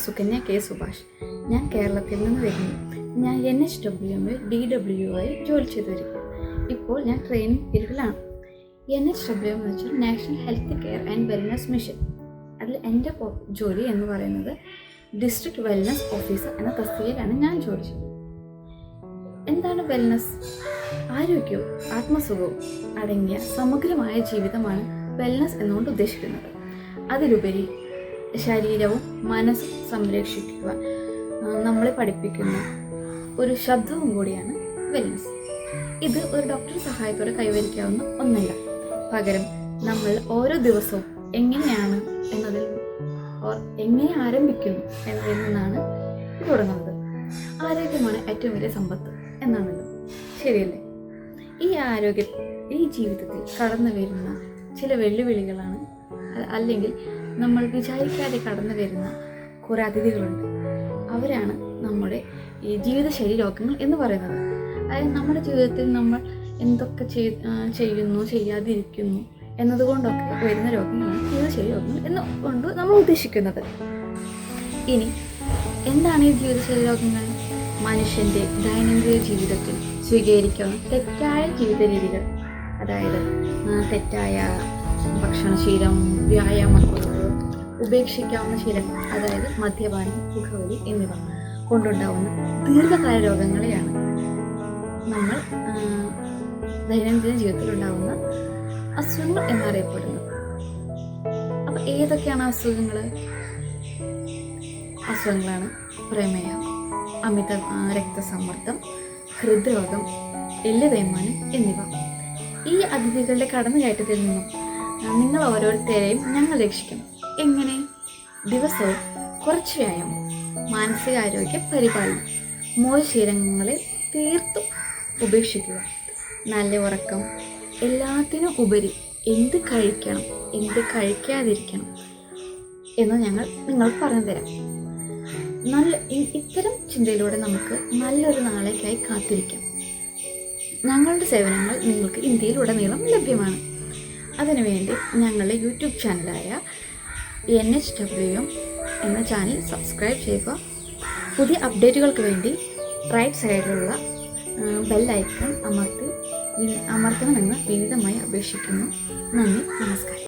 Sukanya K Subhash. ഞാൻ കേരളത്തിൽ നിന്ന് വരുന്നു. ഞാൻ NHWMൽ DW ആയി ജോലി ചെയ്തു വരിക. ഇപ്പോൾ ഞാൻ ട്രെയിനിങ് പീരീഡിലാണ്. NHWM എന്ന് വെച്ചാൽ national health care and wellness mission. അതിൽ എൻ്റെ ജോലി എന്ന് പറയുന്നത് ഡിസ്ട്രിക്ട് വെൽനസ് ഓഫീസർ എന്ന തസ്തികയിലാണ് ഞാൻ ജോലി ചെയ്യുന്നത്. എന്താണ് വെൽനസ്? ആരോഗ്യവും ആത്മസുഖവും അടങ്ങിയ സമഗ്രമായ ജീവിതമാണ് വെൽനസ് എന്നുകൊണ്ട് ഉദ്ദേശിക്കുന്നത്. അതിലുപരി ശരീരവും മനസ്സും സംരക്ഷിക്കുക നമ്മളെ പഠിപ്പിക്കുന്ന ഒരു ശബ്ദവും കൂടിയാണ് വെൽനസ്. ഇത് ഒരു ഡോക്ടറുടെ സഹായത്തോടെ കൈവരിക്കാവുന്ന ഒന്നല്ല. പകരം നമ്മൾ ഓരോ ദിവസവും എങ്ങനെയാണ് എന്നതിൽ എങ്ങനെ ആരംഭിക്കുന്നു എന്നതിൽ നിന്നാണ് തുടങ്ങുന്നത്. ആരോഗ്യമാണ് ഏറ്റവും വലിയ സമ്പത്ത് എന്നാണല്ലോ, ശരിയല്ലേ? ഈ ജീവിതത്തിൽ കടന്നു വരുന്ന ചില വെല്ലുവിളികളാണ്, അല്ലെങ്കിൽ നമ്മൾ വിചാരിക്കാതെ കടന്നു വരുന്ന കുറേ അതിഥികളുണ്ട്. അവരാണ് നമ്മുടെ ഈ ജീവിതശൈലി രോഗങ്ങൾ എന്ന് പറയുന്നത്. അതായത് നമ്മുടെ ജീവിതത്തിൽ നമ്മൾ എന്തൊക്കെ ചെയ്യുന്നു ചെയ്യാതിരിക്കുന്നു എന്നതുകൊണ്ടൊക്കെ വരുന്ന രോഗങ്ങളാണ് ജീവിതശൈലി രോഗങ്ങൾ എന്നുകൊണ്ട് നമ്മൾ ഉദ്ദേശിക്കുന്നത്. ഇനി എന്താണ് ഈ ജീവിതശൈലി രോഗങ്ങൾ? മനുഷ്യൻ്റെ ദൈനംദിന ജീവിതത്തിൽ സ്വീകരിക്കാവുന്ന തെറ്റായ ജീവിത രീതികൾ, അതായത് തെറ്റായ ഭക്ഷണശീലം, വ്യായാമക്കുറവ്, ഉപേക്ഷിക്കാവുന്ന ശീലങ്ങൾ, അതായത് മദ്യപാനം, പുകവലി എന്നിവ കൊണ്ടുണ്ടാവുന്ന ദീർഘകാല രോഗങ്ങളെയാണ് നമ്മൾ ദൈനംദിന ജീവിതത്തിൽ ഉണ്ടാകുന്ന അസുഖങ്ങൾ എന്നറിയപ്പെടുന്നത്. അപ്പം ഏതൊക്കെയാണ് അസുഖങ്ങളാണ് പ്രമേഹം, അമിത രക്തസമ്മർദ്ദം, ഹൃദ്രോഗം, എല്ല് തേയ്മാനം എന്നിവ. ഈ അതിഥികളുടെ കടന്നുകയറ്റത്തിൽ നിന്നും നിങ്ങൾ ഓരോരുത്തരെയും ഞങ്ങൾ രക്ഷിക്കണം. എങ്ങനെ? ദിവസവും കുറച്ച് വ്യായാമം, മാനസികാരോഗ്യ പരിപാലനം, മോശശീലങ്ങളെ തീർത്തും ഉപേക്ഷിക്കുക, നല്ല ഉറക്കം, എല്ലാത്തിനും ഉപരി എന്ത് കഴിക്കണം എന്ത് കഴിക്കാതിരിക്കണം എന്ന് ഞങ്ങൾ നിങ്ങൾക്ക് പറഞ്ഞു തരാം. ഇത്തരം ചിന്തയിലൂടെ നമുക്ക് നല്ലൊരു നാളേക്കായി കാത്തിരിക്കാം. ഞങ്ങളുടെ സേവനങ്ങൾ നിങ്ങൾക്ക് ഇന്ത്യയിലുടനീളം ലഭ്യമാണ്. അതിനുവേണ്ടി ഞങ്ങളുടെ യൂട്യൂബ് ചാനലായ NHWM എന്ന ചാനൽ സബ്സ്ക്രൈബ് ചെയ്യുക. പുതിയ അപ്ഡേറ്റുകൾക്ക് വേണ്ടി റൈറ്റ് സൈഡിലുള്ള ബെൽ ഐക്കൺ അമർത്തണമെന്ന് വിനീതമായി അപേക്ഷിക്കുന്നു. നന്ദി, നമസ്കാരം.